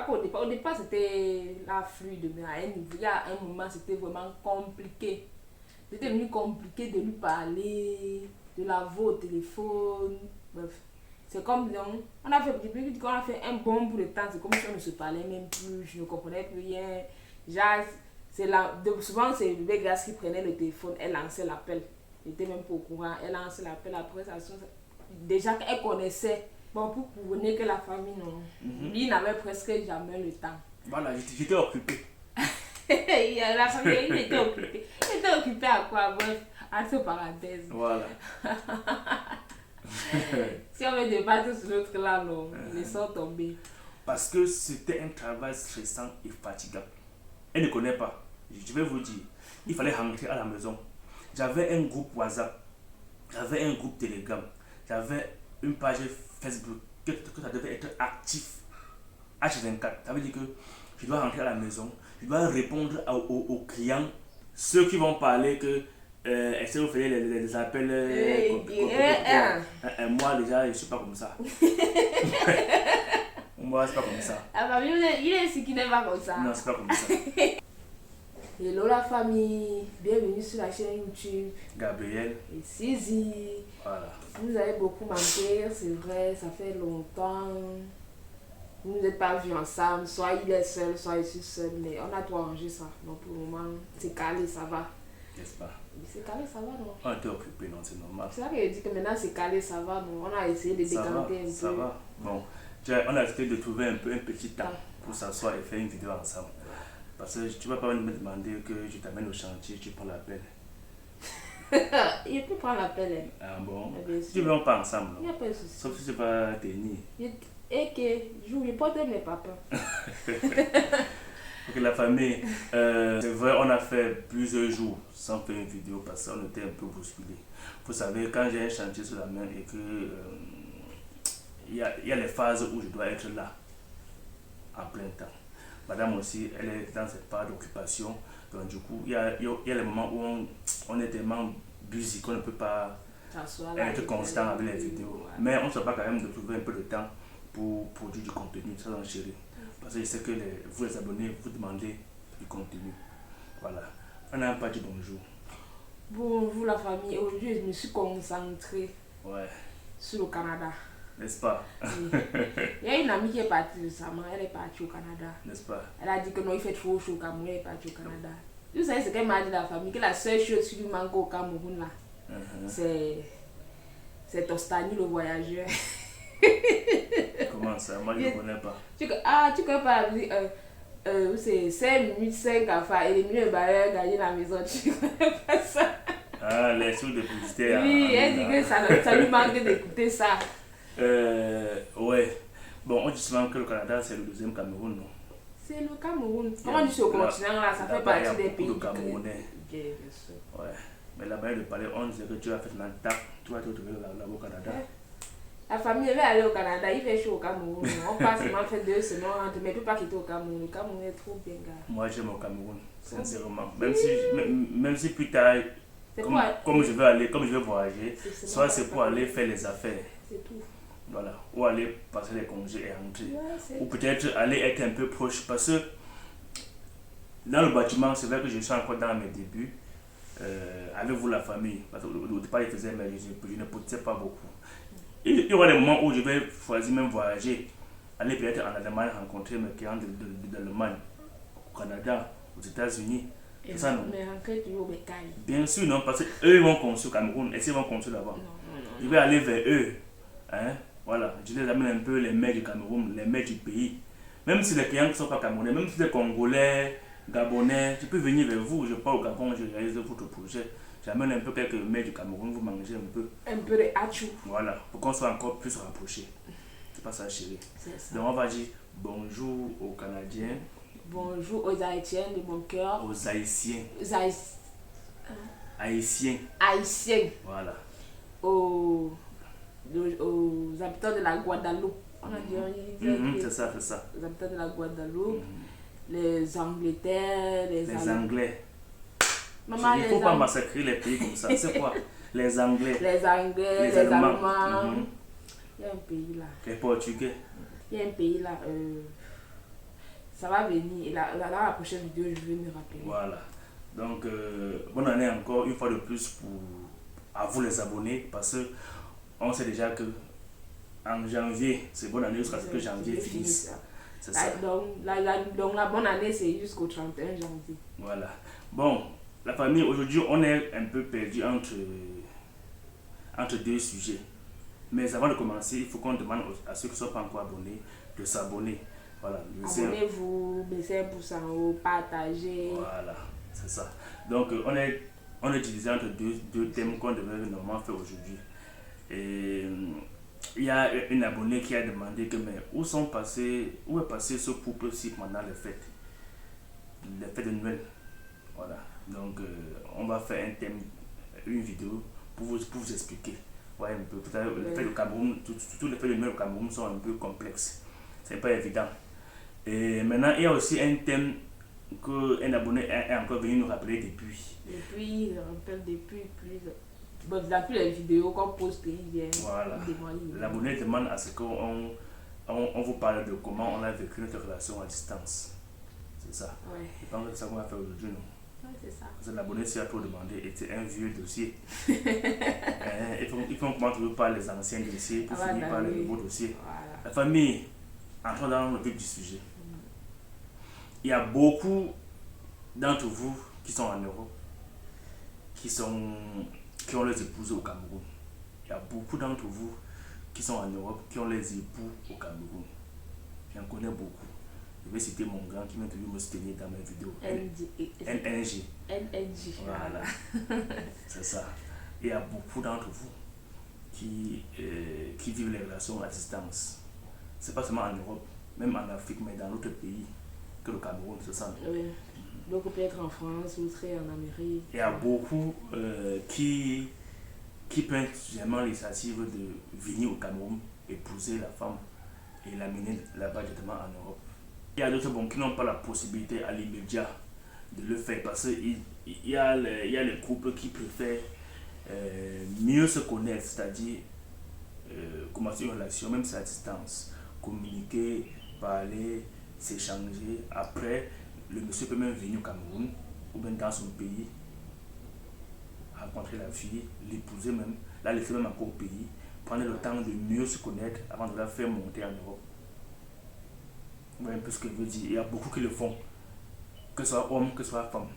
Au départ c'était la fluide, mais il y a un moment, c'était vraiment compliqué. C'était devenu compliqué de lui parler, de la voir au téléphone. Bref, c'est comme non, depuis qu'on a fait un bon bout de temps, c'est comme si on ne se parlait même plus, je ne comprenais plus rien. Genre, souvent c'est le gars qui prenait le téléphone, elle lançait l'appel. Elle n'était même pas au courant, elle lançait l'appel, après ça sonne. Déjà qu'elle connaissait, bon, pour prouver que la famille, non, lui n'avait presque jamais le temps. Voilà, j'étais occupé. La famille, il était occupé. Il était occupé à quoi? Bref, entre parenthèses. Voilà. Si on veut débattre sur l'autre là, non, laissons tomber. Parce que c'était un travail stressant et fatigant. Elle ne connaît pas. Je vais vous dire, il fallait rentrer à la maison. J'avais un groupe WhatsApp, j'avais un groupe Telegram, j'avais une page Facebook que ça devait être actif H24. Ça veut dire que je dois rentrer à la maison, je dois répondre aux clients, ceux qui vont parler que est-ce que vous faites les appels moi déjà je ne suis pas comme ça. Moi c'est pas comme ça. Ah, il est ici qui n'est pas comme ça. Non, c'est pas comme ça. Hello la famille, bienvenue sur la chaîne YouTube. Gabriel et Sizi. Voilà. Vous avez beaucoup manqué, c'est vrai, ça fait longtemps. Vous ne nous êtes pas vus ensemble, soit il est seul, soit je suis seul, mais on a tout arrangé ça. Donc pour le moment, c'est calé, ça va. N'est-ce pas? C'est calé, ça va, non? On était occupé, non, c'est normal. C'est ça que je dis que maintenant c'est calé, ça va, non? On a essayé de décanter un peu. Ça va. Bon, on a essayé de trouver un petit temps pour s'asseoir et faire une vidéo ensemble. Parce que tu ne vas pas me demander que je t'amène au chantier, tu prends l'appel. Il peut prendre l'appel. Ah bon? Si tu veux, on part ensemble. Il n'y a pas de souci. Sauf si c'est pas tenir. Et que je porte mes papas. Ok, la famille, c'est vrai, on a fait plusieurs jours sans faire une vidéo parce qu'on était un peu bousculé. Vous savez, quand j'ai un chantier sur la main et que il y a les phases où je dois être là en plein temps. Madame aussi, elle est dans cette part d'occupation. Donc du coup, il y a les moments où on est tellement busy qu'on ne peut pas être constant avec les vidéos. Ouais. Mais on ne se bat quand même de trouver un peu de temps pour produire du contenu, ça dans chérie. Parce que je sais que vous les abonnés, vous demandez du contenu. Voilà. On a pas dit bonjour. Bonjour la famille. Aujourd'hui, je me suis concentrée sur le Canada. N'est-ce pas? Oui. Il y a une amie qui est partie récemment, elle est partie au Canada. N'est-ce pas? Elle a dit que non, il fait trop chaud au Cameroun, elle est partie au Canada. Vous savez ce qu'elle m'a dit la famille, que la seule chose qui lui manque au Cameroun là, c'est Tostani le voyageur. Comment ça? Moi je ne connais pas. Tu connais pas c'est 5 minutes, 5 affaires, éliminer le barrière, gagner la maison, tu connais pas ça? Ah, les sous de publicité. Oui, elle dit que ça lui manque d'écouter ça. Ouais. Bon, on dit souvent que le Canada c'est le deuxième Cameroun, non? C'est le Cameroun. Comment dit sur le continent là, ça fait partie des pays. Le Camerounais. Ouais. Mais là-bas, de parler, on disait que tu as fait un tac, tu vas te retrouver là-bas au Canada. La famille elle va aller au Canada, il fait chaud au Cameroun. On passe seulement fait 2 semaines, mais ne peut pas quitter au Cameroun. Le Cameroun est trop bien, gars. Moi j'aime au Cameroun, sincèrement. Même si plus tard, comme je veux voyager, soit c'est pour aller faire les affaires. C'est tout. Voilà. Ou aller passer les congés et rentrer. Ou peut-être aller être un peu proche. Parce que dans le bâtiment, c'est vrai que je suis encore dans mes débuts. Avec vous la famille. Parce qu'au départ, je faisais, mais je ne pouvais pas beaucoup. Il y aura des moments où je vais choisir même voyager. Aller peut-être en Allemagne rencontrer mes clients d'Allemagne, au Canada, aux États-Unis. C'est ça, non? Mais rencontrer toujours mes cailles. Bien sûr, non, parce qu'eux ils vont construire au Cameroun et s'ils vont construire là-bas. Je vais aller vers eux. Hein? Voilà, je les amène un peu les maires du Cameroun, les maires du pays. Même si les clients ne sont pas camerounais, même si les Congolais, Gabonais, je peux venir vers vous. Je pars au Gabon, je réalise votre projet. J'amène un peu quelques maires du Cameroun, vous mangez un peu. Un peu de hachou. Voilà, pour qu'on soit encore plus rapprochés. C'est pas ça, chérie. C'est ça. Donc on va dire bonjour aux Canadiens. Bonjour aux Haïtiens de mon cœur. Aux Haïtiens. Haïtiens. Voilà. Aux habitants de la Guadeloupe. On a dit, c'est ça, c'est ça. Les habitants de la Guadeloupe, les Angleterres, les Anglais. Maman, il ne faut pas massacrer les pays comme ça. C'est quoi? Les Anglais. Les Anglais, les Allemands. Il y a un pays là. Les Portugais. Il y a un pays là. Ça va venir. Et dans la prochaine vidéo, je vais me rappeler. Voilà. Donc, bonne année encore, une fois de plus, à vous les abonnés, parce que on sait déjà que en janvier, c'est bonne année jusqu'à ce que janvier finisse. C'est ça. Donc, la bonne année, c'est jusqu'au 31 janvier. Voilà. Bon, la famille, aujourd'hui, on est un peu perdu entre deux sujets. Mais avant de commencer, il faut qu'on demande à ceux qui ne sont pas encore abonnés de s'abonner. Voilà. Abonnez-vous, mettez un pouce en haut, partagez. Voilà, c'est ça. Donc, on est divisé entre deux thèmes qu'on devait normalement faire aujourd'hui. Et il y a une abonnée qui a demandé que, mais où est passé ce couple-ci pendant les fêtes de Noël. Voilà. Donc, on va faire un thème, une vidéo pour vous expliquer. Ouais, un peu. Les fêtes du Cameroun, tous les fêtes de Noël au Cameroun sont un peu complexes. C'est pas évident. Et maintenant, il y a aussi un thème qu'un abonné est encore venu nous rappeler depuis. Depuis, je rappelle depuis les vidéos qu'on poste, il vient. Voilà. L'abonné demande à ce qu'on vous parle de comment on a vécu notre relation à distance. C'est ça. Ouais. Je pense que c'est ça qu'on va faire aujourd'hui, non? Ouais, c'est ça. Parce que l'abonné s'y a trop demandé et c'est un vieux dossier. Il faut commencer toujours par les anciens dossiers pour finir par les nouveaux dossiers. Voilà. La famille, entrons dans le vif du sujet. Il y a beaucoup d'entre vous qui sont en Europe, qui ont les épouses au Cameroun. Il y a beaucoup d'entre vous qui sont en Europe, qui ont les époux au Cameroun. J'en connais beaucoup. Je vais citer mon grand qui vient toujours me soutenir dans mes vidéos. NNG. NNG. Voilà. C'est ça. Il y a beaucoup d'entre vous qui vivent les relations à distance. C'est pas seulement en Europe, même en Afrique, mais dans d'autres pays que le Cameroun, c'est ça. Oui. Donc peut-être en France, ou très en Amérique. Il y a beaucoup qui prennent vraiment l'initiative de venir au Cameroun, épouser la femme et l'amener là-bas directement en Europe. Il y a d'autres qui n'ont pas la possibilité à l'immédiat de le faire parce qu'il y a les couples qui préfèrent mieux se connaître, c'est-à-dire commencer une relation, même si à distance, communiquer, parler, s'échanger. Après, le monsieur peut même venir au Cameroun ou bien dans son pays, rencontrer la fille, l'épouser même, la laisser même encore au pays, prendre le temps de mieux se connaître avant de la faire monter en Europe. Vous voyez un peu ce que je veux dire. Il y a beaucoup qui le font, que ce soit homme, que ce soit femme.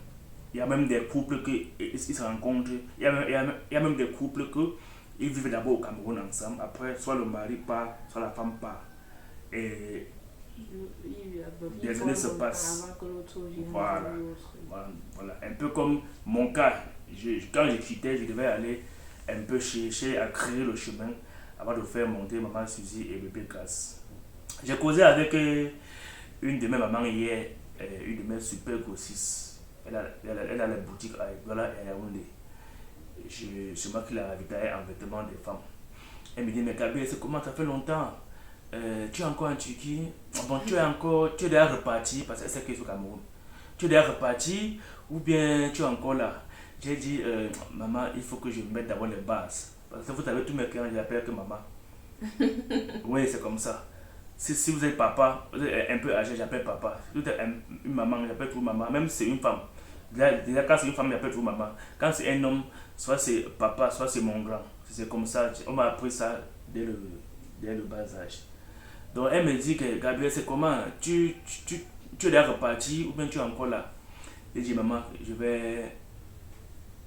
Il y a même des couples qui se rencontrent, il y a même des couples qui vivent d'abord au Cameroun ensemble, après soit le mari part, soit la femme part. Et des années se passent. Voilà. Un peu comme mon cas. Quand je quittais, je devais aller un peu chercher à créer le chemin avant de faire monter maman Suzy et bébé Grace. J'ai causé avec une de mes mamans hier, une de mes super grossistes. Elle a la boutique à Douala et à Yaoundé. C'est moi qui la ravitaillais en vêtements des femmes. Elle me dit, mais Gabriel, c'est comment ça fait longtemps? Tu es encore en Turquie? Bon, tu es déjà reparti, parce que c'est qu'elle est au Cameroun. Tu es déjà reparti ou bien tu es encore là? J'ai dit, maman, il faut que je mette d'abord les bases. Parce que vous savez, tous mes clients, je l'appelle que maman. Oui, c'est comme ça. Si vous êtes papa, vous êtes un peu âgé, j'appelle papa. Si vous êtes une maman, j'appelle toujours maman. Même si c'est une femme. Déjà, quand c'est une femme, j'appelle toujours maman. Quand c'est un homme, soit c'est papa, soit c'est mon grand. C'est comme ça. On m'a appris ça dès le bas âge. Donc elle me dit que Gabriel, c'est comment? Tu es déjà reparti ou bien tu es encore là? J'ai dit, maman, je vais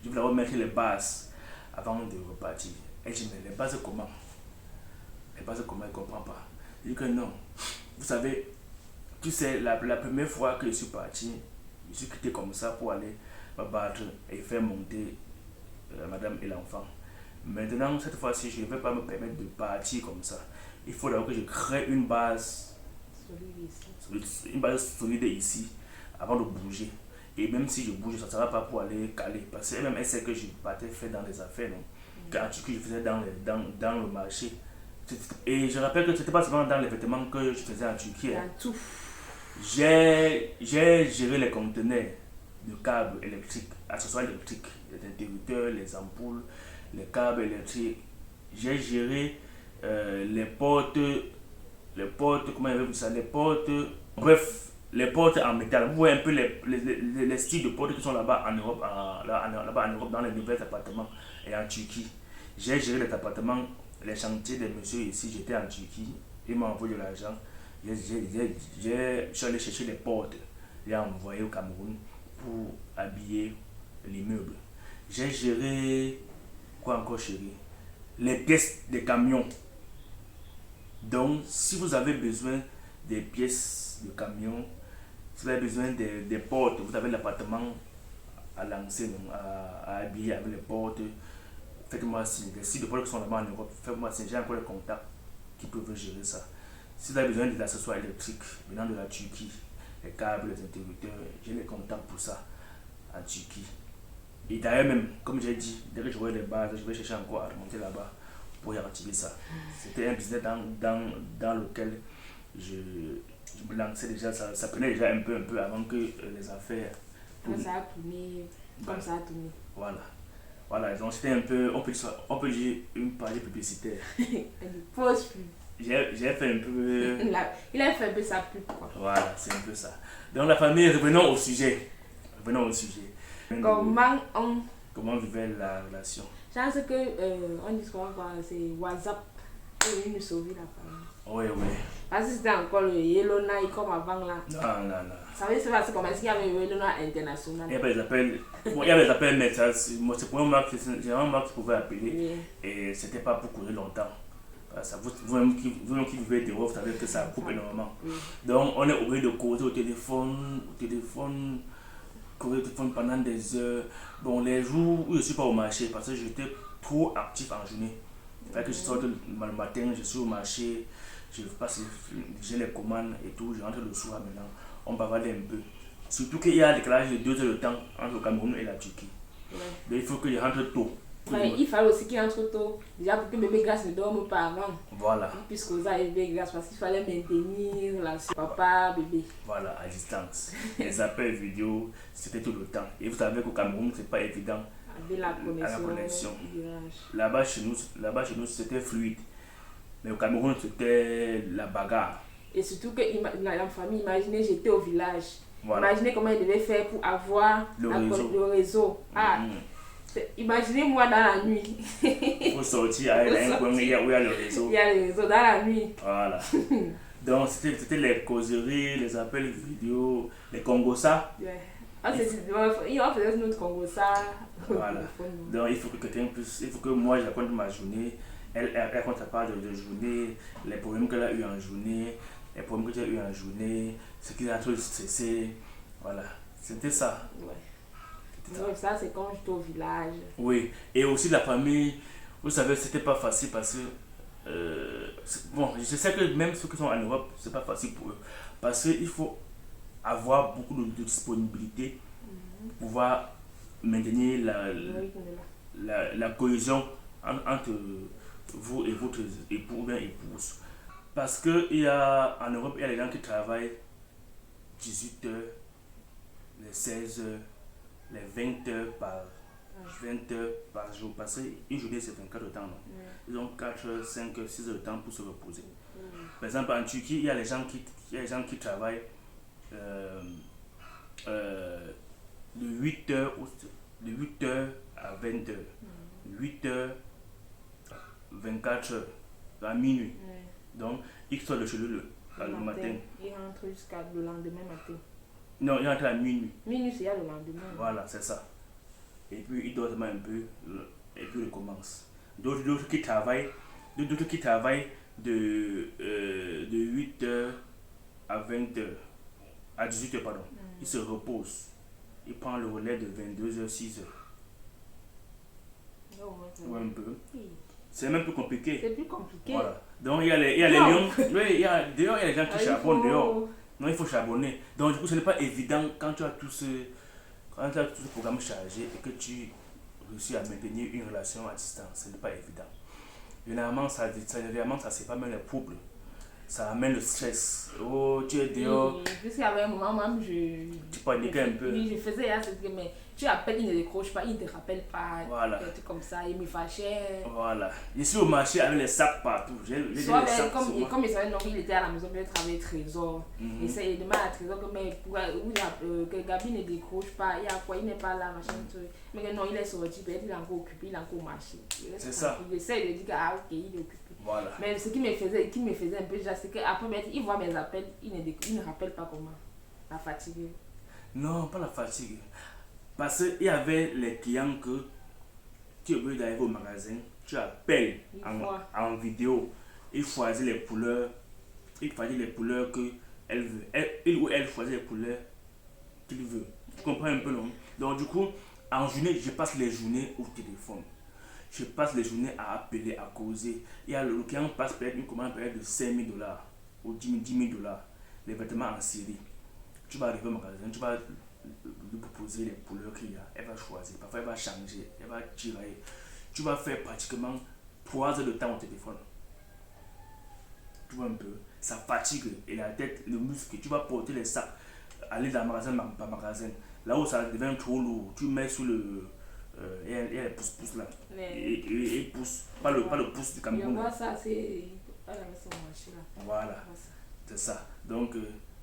d'abord mettre les bases avant de repartir. Elle dit, mais les bases comment? Les bases comment? Elle ne comprend pas. Je dis que non. Vous savez, tu sais, la première fois que je suis parti, je suis quitté comme ça pour aller me battre et faire monter madame et l'enfant. Maintenant, cette fois-ci, je ne vais pas me permettre de partir comme ça. Il faut d'abord que je crée une base solide ici avant de bouger. Et même si je bouge, ça ne sera pas pour aller caler. Parce qu'elle-même, elle sait que je partais faire dans les affaires, non? Qu'en Turquie, je faisais dans le marché. Et je rappelle que ce n'était pas seulement dans les vêtements que je faisais en Turquie. Dans tout. J'ai géré les conteneurs de câbles électriques, accessoires électriques, les interrupteurs, les ampoules, les câbles électriques. J'ai géré les portes, comment il ça, les portes, bref, les portes en métal. Vous voyez un peu les styles de portes qui sont là-bas en Europe, là-bas en Europe, dans les nouveaux appartements et en Turquie. J'ai géré les appartements, les chantiers des messieurs ici. J'étais en Turquie. Ils m'ont envoyé de l'argent. Je suis allé chercher les portes. J'ai envoyé au Cameroun pour habiller l'immeuble. J'ai géré, quoi encore chérie? Les pièces des camions. Donc, si vous avez besoin des pièces de camion, si vous avez besoin des portes, vous avez l'appartement à lancer, à habiller avec les portes, faites-moi signe. Les sites de portes qui sont là-bas en Europe, faites-moi signe. J'ai encore les contacts qui peuvent gérer ça. Si vous avez besoin des accessoires électriques venant de la Turquie, les câbles, les interrupteurs, j'ai les contacts pour ça en Turquie. Et d'ailleurs même, comme j'ai dit, dès que j'aurai les bases, je vais chercher encore à remonter là-bas pour y activer ça. C'était un business dans lequel je me lançais déjà, ça prenait déjà un peu avant que les affaires tournent. Ça a tourné, comme ça a tourné. Voilà, donc c'était un peu, on peut dire une page publicitaire. Une fausse pub. J'ai fait un peu... Il a fait un peu sa pub, quoi. Voilà, c'est un peu ça. Donc la famille, revenons au sujet. Comment vivait la relation? Je pense que on dit quoi, c'est WhatsApp qui est venu nous sauver la famille. Oui. Parce que c'était encore le Yellow Night comme avant là. Non. Ça veut dire c'est comme s'il y avait le Yellow Night international. Il y avait les appels, mais c'est pour un marque, c'est un marque qui pouvait appeler. Oui. Et c'était pas pour courir longtemps. Vous-même qui vivez des vous savez que ça coupe énormément. Oui. Donc on est obligé de causer au téléphone, courir au téléphone pendant des heures. Bon, les jours où je ne suis pas au marché, parce que j'étais trop actif en journée. Fait que je sors le matin, je suis au marché, j'ai les commandes et tout, je rentre le soir maintenant, on bavarde un peu. Surtout qu'il y a un décalage de 2 heures de temps entre le Cameroun et la Turquie. Ouais. Donc il faut que je rentre tôt. Ouais, il fallait aussi qu'il entre tôt, déjà pour que bébé Grace ne dorme pas avant. Voilà. Puisque vous avez bébé Grace, parce qu'il fallait maintenir la papa, bébé. Voilà, à distance. Les appels vidéo, c'était tout le temps. Et vous savez qu'au Cameroun, c'est pas évident. Avec la connexion. Là-bas chez nous, c'était fluide. Mais au Cameroun, c'était la bagarre. Et surtout que la famille, imaginez, j'étais au village. Voilà. Imaginez comment il devait faire pour avoir le réseau. Imaginez-moi dans la nuit. Il faut sortir à un coin où il y a le réseau. Il y a le réseau dans la nuit. Voilà. Donc c'était les causeries, les appels vidéo, les Congosa. Ouais. On faisait notre Congosa. Voilà. Donc il faut que moi je raconte ma journée. Elle raconte sa part de journée, les problèmes qu'elle a eu en journée, les problèmes que j'ai eu en journée, ce qui a trop stressé. Voilà. C'était ça. Ouais. Donc ça c'est quand j'étais au village. Oui, et aussi la famille, vous savez, c'était pas facile parce que bon, je sais que même ceux qui sont en Europe, c'est pas facile pour eux parce qu'il faut avoir beaucoup de disponibilité pour pouvoir maintenir la cohésion entre vous et votre époux ou bien épouse. Parce que en Europe, il y a des gens qui travaillent 18 heures, les 16 heures, les 20 heures par jour. Parce qu'une journée, c'est 24 heures de temps. Non? Ils ont 4 heures, 5 heures, 6 heures de temps pour se reposer. Par exemple, en Turquie, il y a des gens qui travaillent de 8 heures à 20 heures. 8 heures, 24 heures, à minuit. Donc, ils sortent de chez eux le matin. Ils rentrent jusqu'à le lendemain matin. Non, ils rentrent à minuit. Minuit, c'est le lendemain. Voilà, c'est ça. Et puis, ils dorment un peu, et puis ils recommencent. D'autres qui travaillent de 8 heures à 20 heures, à 18 heures, pardon. Ils se reposent. Ils prennent le relais de 22 heures, 6 heures. Ouais, un peu. C'est même plus compliqué. C'est plus compliqué. Voilà. Donc il y a les lions. Oui, dehors, il y a les gens qui charbonnent dehors. Non, il faut charbonner. Donc du coup, ce n'est pas évident quand tu as tout ce programme chargé et que tu réussis à maintenir une relation à distance. Ce n'est pas évident. Généralement, ça c'est pas même les couples. ça amène le stress. Oh, tu es dehors. Puisqu'il y avait un moment, même tu paniquais un peu. Oui, je faisais ce truc, mais tu appelles, il ne décroche pas, il ne te rappelle pas. Voilà. Des trucs comme ça, il me fâchait. Voilà. Je suis au marché avec les sacs partout. Soit des sacs comme il savait, non, il était à la maison, il travaillait trésor. Il demande à trésor que Gabi ne décroche pas, il y a quoi, il n'est pas là, machin, truc. Mais non, il est sorti, peut-être il est encore occupé, il est encore au marché. C'est ça. Il essaie de dire que, ah, ok, il est occupé. Voilà. Mais ce qui me faisait un peu déjà, c'est qu'après, il voit mes appels, il ne rappelle pas comment. La fatigue. Non, pas la fatigue. Parce qu'il y avait les clients que tu es obligé d'arriver au magasin, tu appelles en vidéo, il choisit les couleurs, que elle veut. Il ou elle choisit les couleurs qu'il veut. Tu comprends un peu, non? Donc, du coup, en journée, je passe les journées au téléphone. Je passe les journées à appeler, à causer. Le client passe peut-être une commande de 5 000 $, ou 10 000 $, les vêtements en série. Tu vas arriver au magasin, tu vas lui proposer les couleurs qu'il y a. Elle va choisir, parfois elle va changer, elle va tirer. Tu vas faire pratiquement 3 heures de temps au téléphone. Tu vois un peu, ça fatigue et la tête, le muscle. Tu vas porter les sacs, aller dans le magasin par magasin. Là où ça devient trop lourd, tu mets sur le. Il y a les pouces là. Et pousse, pas le pouce du Cameroun. Je vois ça, c'est. Voilà, c'est ça. Donc,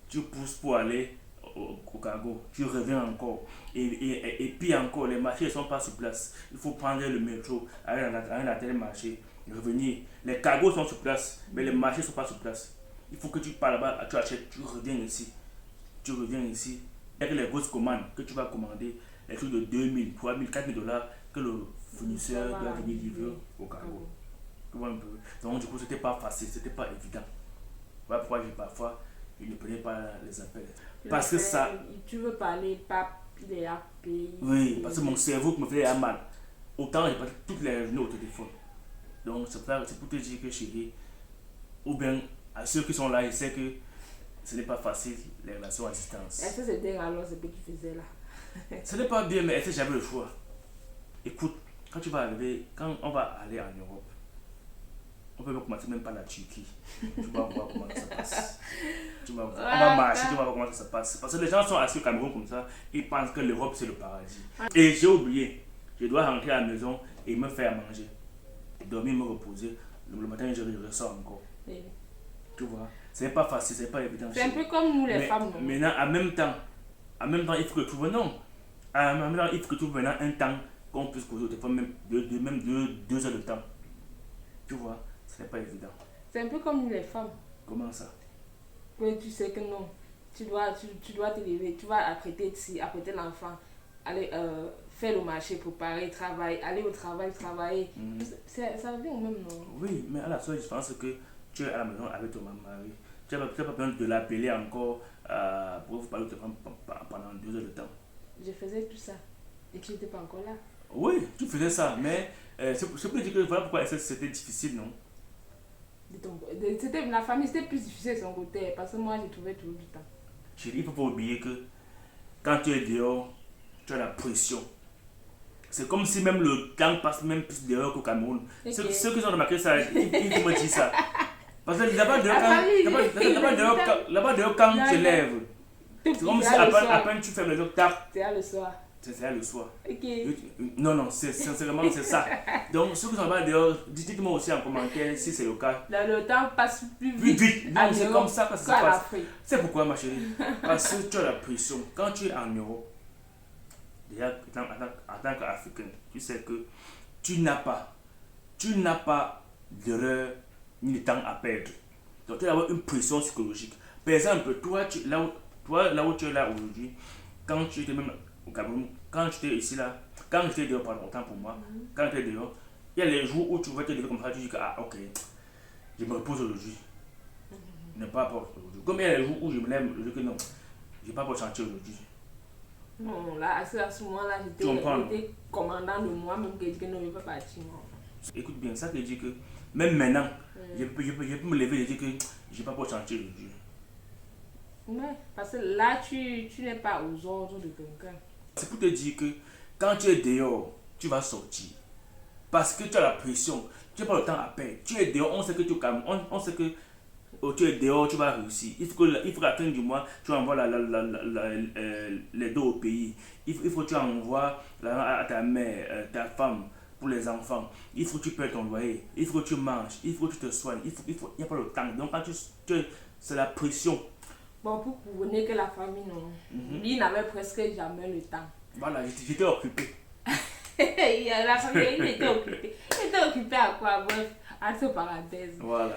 tu pousses pour aller au cargo, tu reviens encore. Et puis encore, les marchés ne sont pas sur place. Il faut prendre le métro, aller dans la tel marché, revenir. Les cargos sont sur place, mais les marchés ne sont pas sur place. Il faut que tu pars là-bas, tu achètes, tu reviens ici. Tu reviens ici. Avec les grosses commandes que tu vas commander, les trucs de 2 000, 3 000, 4 000 $ que le fournisseur doit venir livrer au cargo. Tu vois un peu. Donc, du coup, c'était pas facile, c'était pas évident. Voilà pourquoi parfois, je ne prenais pas les appels. Parce que ça. Tu veux parler, pas les appels. Oui, parce que mon cerveau me faisait mal. Autant j'ai passé toutes les journées au téléphone. Donc, c'est pour te dire que chérie, ou bien à ceux qui sont là, je sais que ce n'est pas facile, les relations à distance. Est-ce que c'était alors ce que tu faisais là? Ce n'est pas bien, mais est-ce que j'avais le choix? Écoute, quand on va aller en Europe, on peut commencer même par la Turquie. Tu vas voir comment ça passe. On va marcher, tu vas voir comment ça se passe. Parce que les gens sont assis au Cameroun comme ça, ils pensent que l'Europe c'est le paradis. Et j'ai oublié, je dois rentrer à la maison et me faire manger. Dormir, me reposer. Le matin, je ressors encore. Oui. Tu vois, c'est pas facile, c'est pas évident. C'est un peu comme nous les femmes. Non? Maintenant, en même temps, il faut que tu trouves maintenant un temps qu'on puisse causer au téléphone, même 2 heures de temps. Tu vois, ce n'est pas évident. C'est un peu comme nous les femmes. Comment ça? Oui, tu sais que non. Tu dois te lever, tu vas apprêter l'enfant, aller faire le marché, préparer, travailler, aller au travail, travailler. Ça revient au même, non? Oui, mais à la seule différence que tu es à la maison avec ton mari. Tu n'as pas besoin de l'appeler encore pour vous parler au téléphone pendant 2 heures de temps. Je faisais tout ça et tu n'étais pas encore là. Oui, tu faisais ça, mais c'est pour dire que voilà pourquoi c'était difficile, non? La famille, c'était plus difficile de son côté parce que moi, j'ai trouvé toujours du temps. Chérie, il ne faut pas oublier que quand tu es dehors, tu as la pression. C'est comme si même le temps passe même plus dehors qu'au Cameroun. Okay. Ceux qui ont remarqué ça, ils me disent ça. Parce que là-bas dehors, quand tu te lèves, c'est comme si à peine tu fermes les yeux, c'est là le soir. C'est là le soir. Okay. Non, sincèrement, c'est ça. Donc, ceux qui sont là-bas dehors, dites-moi aussi en commentaire si c'est le cas. Le temps passe plus vite. Non, c'est comme ça que ça se passe. C'est pourquoi, ma chérie. Parce que tu as la pression. Quand tu es en Europe, déjà, en tant qu'Africain, tu sais que tu n'as pas d'erreur ni de temps à perdre. Donc, tu dois avoir une pression psychologique. Par exemple, toi, là où tu es là aujourd'hui, quand tu étais même au Cameroun, quand tu étais ici là, quand tu étais dehors, pardon, autant pour moi, quand tu étais dehors, il y a les jours où tu vas te lever comme ça, tu dis que, ah, ok, je me repose aujourd'hui. Ne pas aujourd'hui. Comme il y a les jours où je me lève, je dis que non, je n'ai pas pour chantier aujourd'hui. Non, là, à ce moment-là, j'étais commandant de moi-même que je dis que non, je ne peux pas partir. Écoute bien, ça te dit que même maintenant, je peux me lever et dire que je n'ai pas pour chantier aujourd'hui. Ouais, parce que là, tu n'es pas aux ordres de quelqu'un. C'est pour te dire que quand tu es dehors, tu vas sortir. Parce que tu as la pression, tu n'as pas le temps à perdre. Tu es dehors, on sait que tu es calme, on sait que tu es dehors, tu vas réussir. Il faut qu'à la fin du mois, tu envoies les deux au pays. Il faut que tu envoies à ta mère, ta femme, pour les enfants. Il faut que tu payes ton loyer. Il faut que tu manges. Il faut que tu te soignes. Il n'y a pas le temps. Donc, quand c'est la pression. Bon, pour couronner que la famille, non. Lui, il n'avait presque jamais le temps. Voilà, j'étais occupé. La famille, il était occupé. Il était occupé à quoi? Bref, entre parenthèses. Voilà.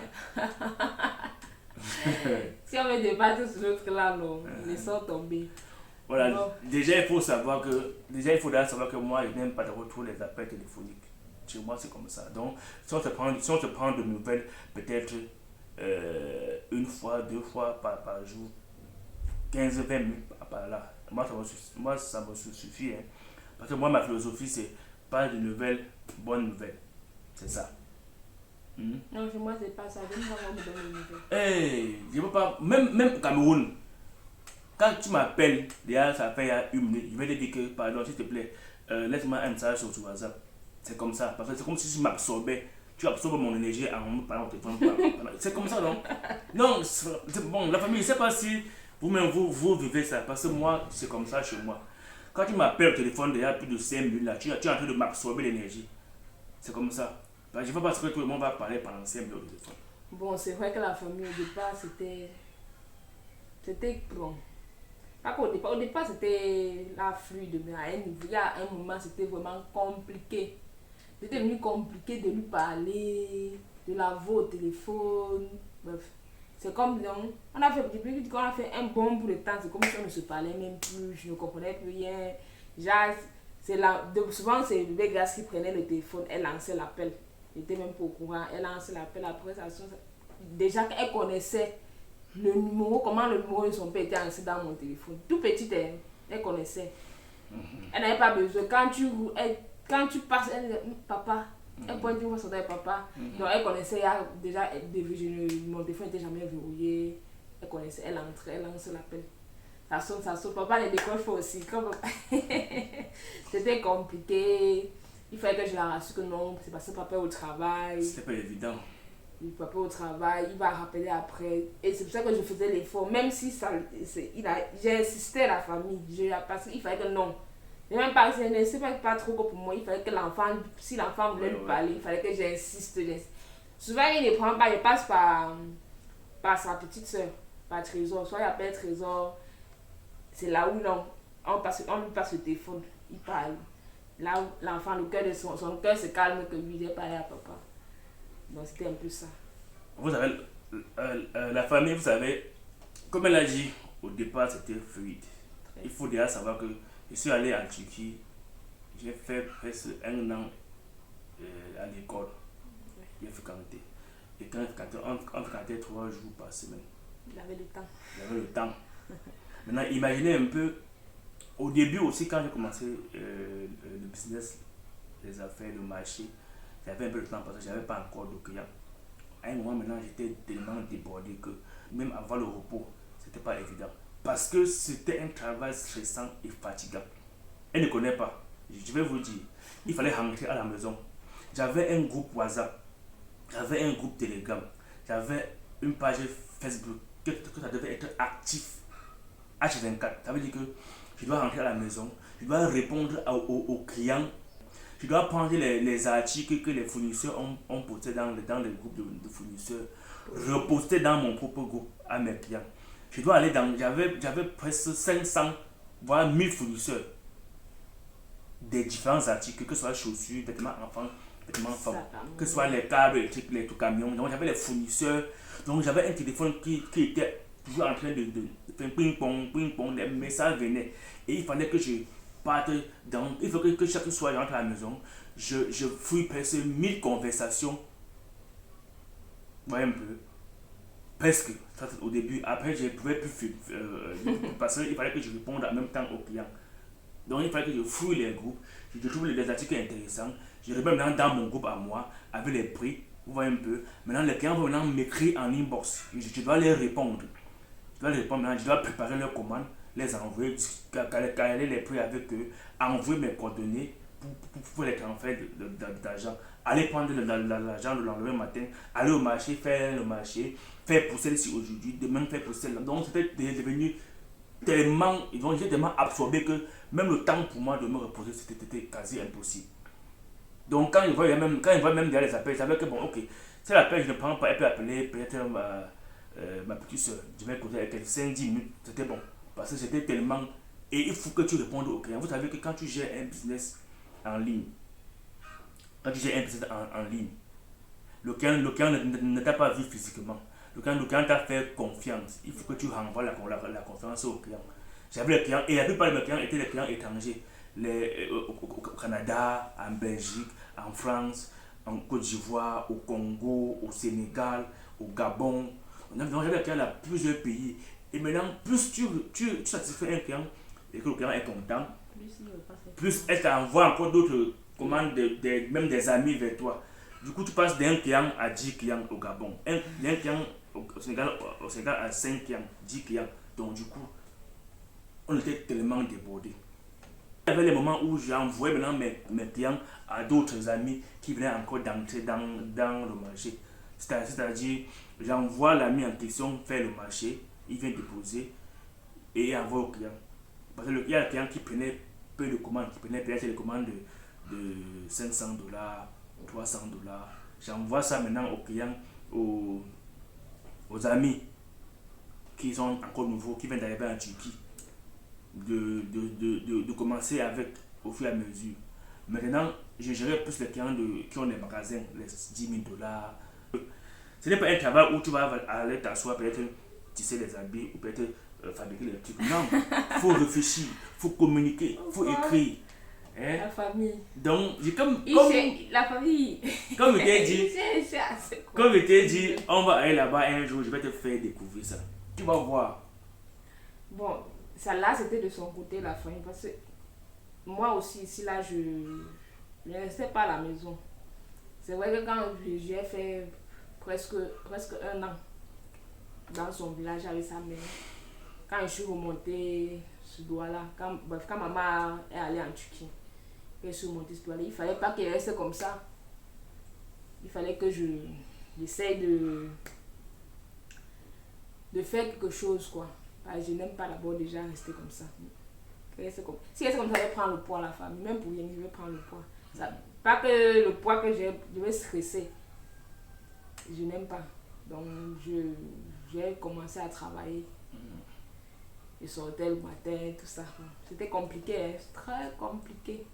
Si on veut débattre sur l'autre là, non, laissons tomber. Voilà, Bon. déjà il faudra savoir que moi je n'aime pas de retour les appels téléphoniques. Chez moi c'est comme ça. Donc si on se prend de nouvelles, peut-être une fois, deux fois par jour, 15-20 minutes par là. Moi ça me suffit. Hein. Parce que moi ma philosophie c'est pas de nouvelles, bonnes nouvelles. C'est ça. Non, chez moi c'est pas ça. Je ne vais pas me donner une nouvelle. Hey, je veux pas, même au Cameroun. Quand tu m'appelles, déjà ça fait une minute, je vais te dire que, pardon, s'il te plaît, laisse-moi un message sur WhatsApp. C'est comme ça, parce que c'est comme si tu m'absorbais. Tu absorbes mon énergie en me parlant au téléphone. C'est comme ça, non? Non, c'est bon, la famille, je ne sais pas si vous-même vous vivez ça, parce que moi, c'est comme ça chez moi. Quand tu m'appelles au téléphone, déjà plus de 5 minutes, là, tu es en train de m'absorber l'énergie. C'est comme ça. Je ne veux pas que tout le monde va parler pendant 5 minutes au téléphone. Bon, c'est vrai que la famille au départ c'était bon. Au départ c'était la fluide, mais il y a un moment c'était vraiment compliqué. C'était devenu compliqué de lui parler, de la voir au téléphone. Bref, c'est comme donc, depuis qu'on a fait un bon bout de temps, c'est comme si on ne se parlait même plus, je ne comprenais plus rien. Genre, souvent c'est le gars qui prenait le téléphone, elle lançait l'appel. Elle n'était même pas au courant, elle lançait l'appel après ça sonne. Déjà elle connaissait le numéro, comment le numéro de son père était inscrit dans mon téléphone. Tout petit, elle connaissait. Elle n'avait pas besoin. Quand tu passes, elle dit papa. Elle pointe une fois son papa. Donc elle connaissait déjà, mon téléphone n'était jamais verrouillé. Elle connaissait, elle entrait, elle lance l'appel. Ça sonne. Papa les décroche aussi. C'était compliqué. Il fallait que je la rassure que non, c'est parce que papa est au travail. C'était pas évident. Le papa au travail, il va rappeler après. Et c'est pour ça que je faisais l'effort. Même si j'ai insisté à la famille. Parce qu'il fallait que non. Même pas, c'est pas trop que pour moi. Il fallait que l'enfant, si l'enfant voulait lui parler, il fallait que j'insiste. Souvent, il ne prend pas, il passe par sa petite soeur, par Trésor. Soit il appelle Trésor. C'est là où on lui passe le téléphone. Il parle. Là où l'enfant, son cœur se calme que lui, j'ai parlé à papa. Donc c'était un peu ça. Vous savez, la famille, vous savez, comme elle a dit, au départ c'était fluide. Il faut déjà savoir que je suis allé en Turquie, j'ai fait presque un an à l'école. J'ai fréquenté. Et quand on fréquentait 3 jours par semaine. Il avait le temps. Il avait le temps. Maintenant, imaginez un peu, au début aussi, quand j'ai commencé le business, les affaires, le marché, j'avais un peu de temps parce que je n'avais pas encore de clients. À un moment maintenant, j'étais tellement débordé que même avant le repos, c'était pas évident. Parce que c'était un travail stressant et fatigant. Elle ne connaît pas. Je vais vous dire, il fallait rentrer à la maison. J'avais un groupe WhatsApp, j'avais un groupe Telegram, j'avais une page Facebook que ça devait être actif H24. Ça veut dire que je dois rentrer à la maison, je dois répondre aux clients. Je dois prendre les articles que les fournisseurs ont postés dans les groupes de fournisseurs, reposter dans mon propre groupe à mes clients. Je dois aller j'avais presque 500, voire 1000 fournisseurs des différents articles, que ce soit chaussures, vêtements enfants, vêtements femmes, que ce soit les câbles électriques, les camions. Donc j'avais les fournisseurs, donc j'avais un téléphone qui était toujours en train de faire ping-pong, les messages venaient. Et il fallait que je il faut que chaque soir je rentre à la maison, je fouille presque 1000 conversations. Vous voyez un peu, presque, ça au début. Après je ne pouvais plus parce qu'il fallait que je réponde en même temps aux clients. Donc il fallait que je fouille les groupes, je trouve les articles intéressants, je remets maintenant dans mon groupe à moi avec les prix. Vous voyez un peu, maintenant les clients vont maintenant m'écrire en inbox, je dois les répondre. Je dois préparer leurs commandes, les envoyer, caler les prix avec eux, envoyer mes coordonnées pour les transferts d'argent, aller prendre l'argent le lendemain matin, aller au marché, faire le marché, faire pour celle-ci aujourd'hui, demain faire pour celle-là. Donc c'était devenu tellement, j'étais tellement absorbé que même le temps pour moi de me reposer, c'était quasi impossible. Donc quand il voit même derrière les appels, je savais que bon, ok, si l'appel je ne prends pas, elle peut appeler peut-être ma petite soeur. Je vais causer avec elle 5-10 minutes, c'était bon. Parce que c'était tellement. Et il faut que tu répondes aux clients. Vous savez que quand tu gères un business en ligne, en ligne, le client ne t'a pas vu physiquement. Le client t'a fait confiance. Il faut que tu renvoies la confiance au client. J'avais les clients, et la plupart de mes clients étaient des clients étrangers. Au Canada, en Belgique, en France, en Côte d'Ivoire, au Congo, au Sénégal, au Gabon. J'avais des clients dans plusieurs pays. Et maintenant, plus tu satisfais un client et que le client est content, plus elle t'envoie encore d'autres commandes, même des amis vers toi. Du coup, tu passes d'un client à 10 clients au Gabon, d'un client au Sénégal à 5 clients, 10 clients. Donc, du coup, on était tellement débordés. Il y avait les moments où j'envoyais maintenant mes clients à d'autres amis qui venaient encore d'entrer dans le marché. C'est-à-dire, j'envoie l'ami en question faire le marché, il vient déposer et envoie au client. Parce qu'il y a le client qui prenait peu de commandes, qui prenait peut-être des commandes de $500, $300. J'envoie ça maintenant aux clients, aux amis qui sont encore nouveaux, qui viennent d'arriver en Turquie. De commencer avec au fur et à mesure. Maintenant, je gérais plus les clients qui ont des magasins, les $10,000. Ce n'est pas un travail où tu vas aller t'asseoir, peut-être tisser les habits ou peut-être fabriquer les trucs. Non, il faut réfléchir, il faut communiquer, il faut écrire. Hein? La famille. Donc, la famille. Comme je t'ai dit, on va aller là-bas un jour, je vais te faire découvrir ça. Tu vas voir. Bon, ça là, c'était de son côté, la famille. Parce que moi aussi, ici, là, je ne restais pas à la maison. C'est vrai que quand j'ai fait presque 1 an dans son village avec sa mère, quand je suis remontée ce doigt-là, quand maman est allée en Turquie, je suis remontée ce doigt-là, il ne fallait pas qu'elle reste comme ça. Il fallait que j'essaye de faire quelque chose, quoi. Je n'aime pas d'abord déjà rester comme ça. Si reste comme ça, je vais prendre le poids à la famille. Même pour rien, je vais prendre le poids. Pas que le poids que j'ai, je vais stresser. Je n'aime pas. Donc, j'ai commencé à travailler. Je sortais le matin, tout ça. C'était compliqué, hein? Très compliqué.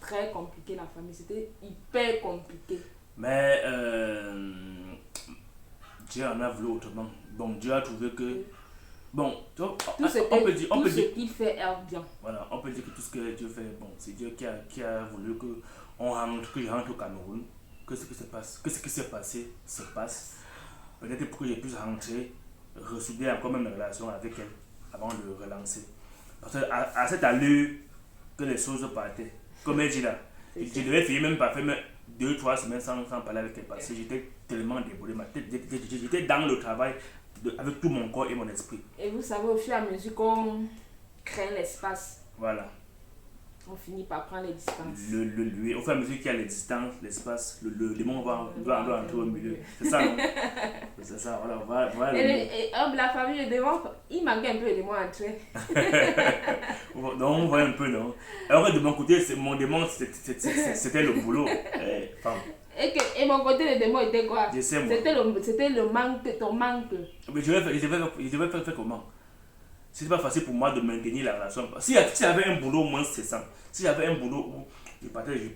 Très compliqué, la famille. C'était hyper compliqué. Mais Dieu en a voulu autrement. Bon, Dieu a trouvé que. Bon, tout ce qu'il fait est bien. Voilà, on peut dire que tout ce que Dieu fait, bon, c'est Dieu qui a voulu que je rentre au Cameroun, que ce qui s'est passé se passe. Peut-être pour que je puisse rentrer, ressouder encore même une relation avec elle avant de relancer. Parce qu'à cette allure que les choses partaient, comme elle dit là, je devais finir même par faire 2-3 semaines sans parler avec elle parce que j'étais tellement débordé. J'étais dans le travail avec tout mon corps et mon esprit. Et vous savez, au fur et à mesure qu'on crée l'espace, voilà, on finit par prendre les distances. Au fur et à mesure qu'il y a les distances, l'espace, le démon doit entrer au milieu. C'est ça, non? C'est ça, voilà. Et la famille, le démon, il manquait un peu le démon à entrer. Donc on voit un peu, non? Alors de mon côté, mon démon, c'était le boulot. Et mon côté, le démon était quoi? Je sais, moi. C'était le manque, ton manque. Mais je devais faire comment? C'était pas facile pour moi de maintenir la relation. Si j'avais un boulot moins stressant, si j'avais un boulot où je partais, je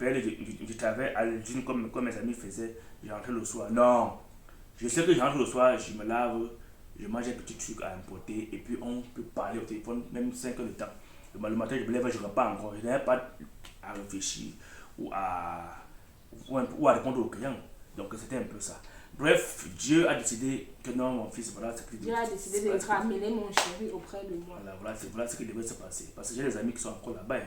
travaillais à l'usine comme mes amis faisaient, je rentrais le soir. Non, je sais que je rentre le soir, je me lave, je mange un petit truc à emporter et puis on peut parler au téléphone même 5 heures de temps. Le matin, je me lève, je repars encore. Je n'avais pas à réfléchir ou à répondre aux clients. Donc c'était un peu ça. Bref, Dieu a décidé que non, mon fils, voilà ce qu'il Dieu a décidé de ramener mon chéri auprès de moi. Voilà ce qui devait se passer. Parce que j'ai des amis qui sont encore là-bas,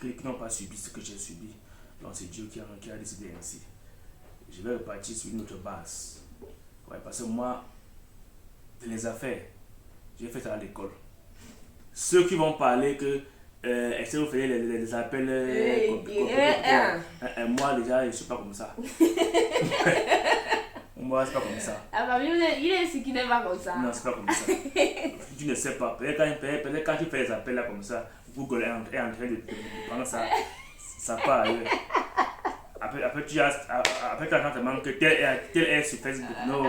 qui n'ont pas subi ce que j'ai subi. Donc c'est Dieu qui a décidé ainsi. Je vais repartir sur une autre base. Parce que moi, les affaires, j'ai fait ça à l'école. Ceux qui vont parler que est-ce que vous faites les appels moi déjà je ne suis pas comme ça. Moi, c'est pas comme ça. La famille, il est ici qui n'est pas comme ça. Non, c'est pas comme ça. Tu ne sais pas. Peut-être quand tu fais les appels là comme ça, Google est en train de prendre ça. Ça part ailleurs. Après, tu attends tellement que tel est sur Facebook. Non,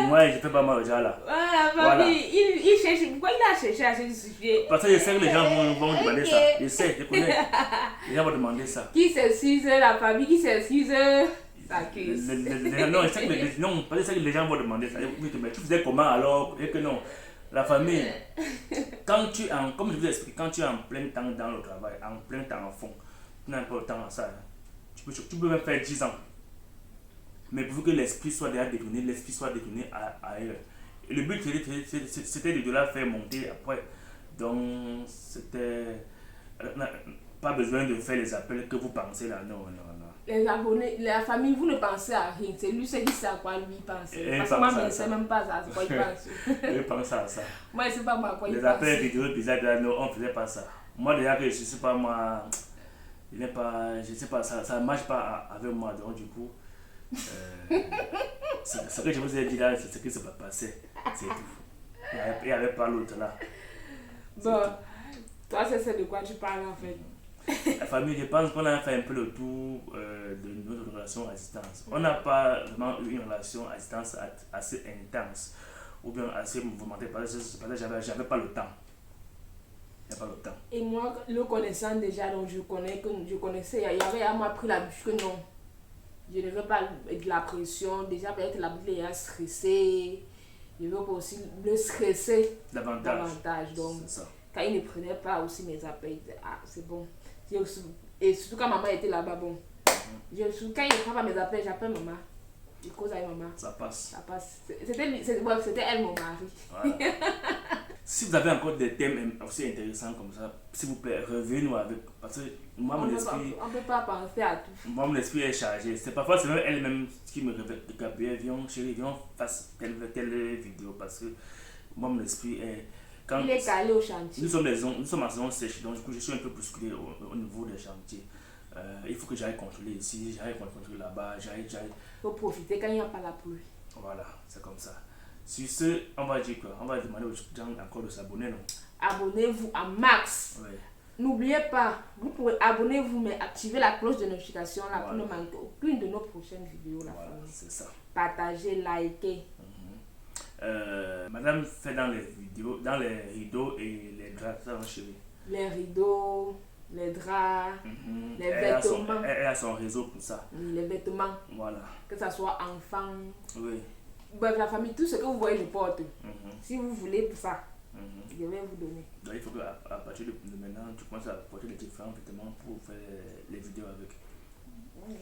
moi, je fais pas mal déjà là. Voilà, famille, il cherche. Pourquoi il a cherché à se justifier? Parce que je sais que les gens vont demander ça. Je sais, je connais. Les gens vont demander ça. Qui s'excuse, la famille qui s'excuse, s'accuse. Non, je sais que non, parce que les gens vont demander ça. Mais tu faisais comment alors? Et que non. La famille, comme je vous explique, quand tu es en plein temps dans le travail, en plein temps en fond, tu n'as pas le temps à ça. Hein. Tu peux même faire 10 ans. Mais pour que l'esprit soit déjà détourné, ailleurs. Et le but c'était de la faire monter après. Donc, c'était. Pas besoin de faire les appels que vous pensez là. Non. Les abonnés, la famille, vous ne pensez à rien. C'est lui qui sait à quoi lui penser. Parce que moi, je ne sais même pas à quoi il pense. Je pense à ça. Moi, je ne sais pas moi à quoi il pense. Les appels vidéo bizarres, non, on ne faisait pas ça. Moi, déjà que je ne sais pas, moi, je ne sais pas, ça ne marche pas avec moi. Donc, du coup, ce que je vous ai dit là, c'est ce qui se passait. C'est tout. Il n'y avait pas l'autre là. Bon, toi, c'est de quoi tu parles en fait? La famille, je pense qu'on a fait un peu le tour de notre relation à distance. On n'a pas vraiment eu une relation à distance assez intense ou bien assez mouvementée parce que j'avais pas le temps. Il n'y a pas le temps. Et moi, le connaissant déjà, donc je connaissais, il y avait à moi pris l'habitude que non. Je ne veux pas de la pression. Déjà, peut-être l'habitude est stressé. Je veux pas aussi le stresser davantage. Donc, quand il ne prenait pas aussi mes appels, il disait, ah, c'est bon. Et surtout quand maman était là-bas, bon. Quand il ne prend pas mes appels, j'appelle maman. Je cause avec maman. Ça passe. C'était elle, mon mari. Voilà. Si vous avez encore des thèmes aussi intéressants comme ça, s'il vous plaît, revenez-nous avec. Parce que moi, mon esprit. On ne peut pas penser à tout. Moi, mon esprit est chargé. C'est parfois c'est même elle-même qui me réveille. Gabriel, chérie, viens, fasse telle vidéo. Parce que moi, mon esprit est. Il est calé au chantier. Nous sommes en saison sèche, donc du coup, je suis un peu bousculé au niveau des chantiers. Il faut que j'aille contrôler ici, j'aille contrôler là-bas, j'aille. Il faut profiter quand il n'y a pas la pluie. Voilà, c'est comme ça. Sur ce, on va dire quoi? On va demander aux gens encore de s'abonner, non? Abonnez-vous à Max. Ouais. N'oubliez pas, vous pouvez abonnez-vous, mais activez la cloche de notification là, voilà, pour ne manquer aucune de nos prochaines vidéos. Voilà, c'est ça. Partagez, likez. Madame fait dans les vidéos, dans les rideaux et les draps, ça va chérie. Les rideaux, les draps, les vêtements. Elle a son réseau pour ça. Les vêtements. Voilà. Que ce soit enfant. Oui. Bref, la famille, tout ce que vous voyez, je porte. Si vous voulez pour ça, je vais vous donner. Donc il faut qu'à partir de maintenant, tu commences à porter les différents vêtements pour faire les vidéos avec.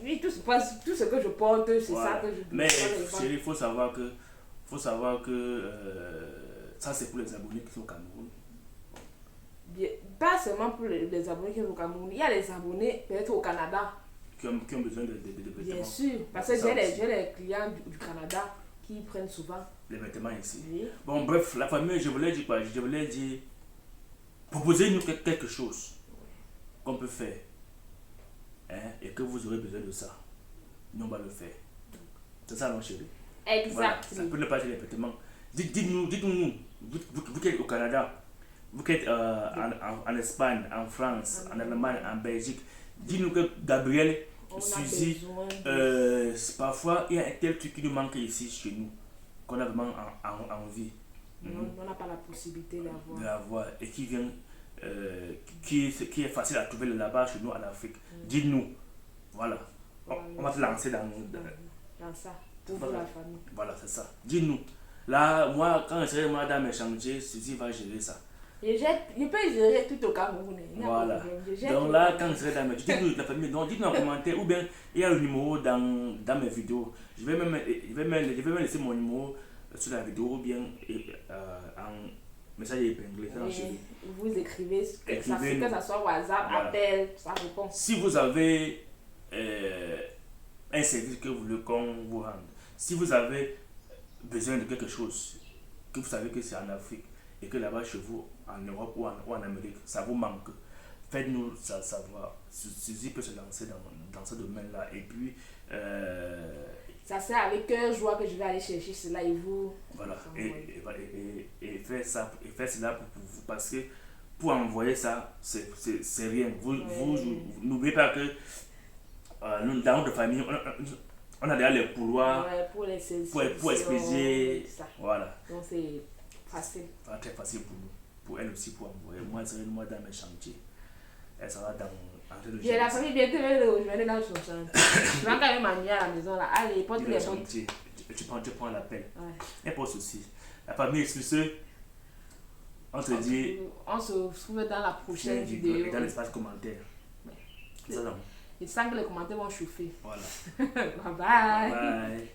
Oui, tout ce que je porte, c'est ça que je dis. Mais chérie, il faut savoir que ça c'est pour les abonnés qui sont au Cameroun. Pas seulement pour les abonnés qui sont au Cameroun, il y a les abonnés peut-être au Canada. Qui ont besoin de vêtements. Bien sûr, parce que j'ai les clients du Canada qui prennent souvent les vêtements ici. Oui. Bon, bref, la famille, je voulais dire quoi? Je voulais dire, proposez-nous quelque chose qu'on peut faire, hein, et que vous aurez besoin de ça. Nous, on va le faire. C'est ça, non, chérie? Exactement. Voilà, ça peut ne pas être les vêtements. Dites-nous, vous qui êtes au Canada, vous qui êtes en Espagne, en France, en Allemagne, en Belgique, dites-nous que Gabriel, Suzy, parfois il y a un tel truc qui nous manque ici chez nous, qu'on a vraiment envie. On n'a pas la possibilité d'avoir. Et qui vient, qui est facile à trouver là-bas chez nous en Afrique. Dites-nous, voilà. On va te lancer dans ça. Pour la famille. Voilà, c'est ça. Dis-nous. Là, moi, quand je serai dans mes chantiers, Suzy va gérer ça. Je peux gérer tout au Cameroun. Voilà. Donc là, quand je serai dans mes chantiers, dites-nous la famille. Donc, dites-nous en commentaire. Ou bien, il y a le numéro dans mes vidéos. Je vais même laisser mon numéro sur la vidéo ou bien en message épinglé. Vous écrivez, que ça soit WhatsApp, voilà. Appel, ça répond. Si vous avez un service que vous voulez qu'on vous rende, si vous avez besoin de quelque chose, que vous savez que c'est en Afrique et que là-bas chez vous, en Europe ou en Amérique, ça vous manque, faites-nous ça savoir. Suzy peut se lancer dans ce domaine-là. Et puis, Ça sert avec cœur joie que je vais aller chercher cela et vous. Voilà. Et faire ça, et faire cela pour vous. Parce que pour envoyer ça, c'est rien. Vous n'oubliez pas que nous, dans notre famille, on a déjà les couloirs pour expédier. Voilà. Donc c'est facile. Très facile pour nous. Pour elle aussi, pour envoyer. Moi, c'est moi dans mes chantiers. Elle sera dans j'ai la famille bientôt, je vais aller dans son chantier. Je vais quand même m'amener à la maison là. Allez, porte les bottes. Tu prends l'appel. Ouais. Il n'y a pas de souci. La famille exclusive, on se dit. On se retrouve dans la prochaine vidéo. Dans l'espace commentaire. Ouais. Je sens que les commentaires vont chauffer. Voilà. Bye bye. Bye.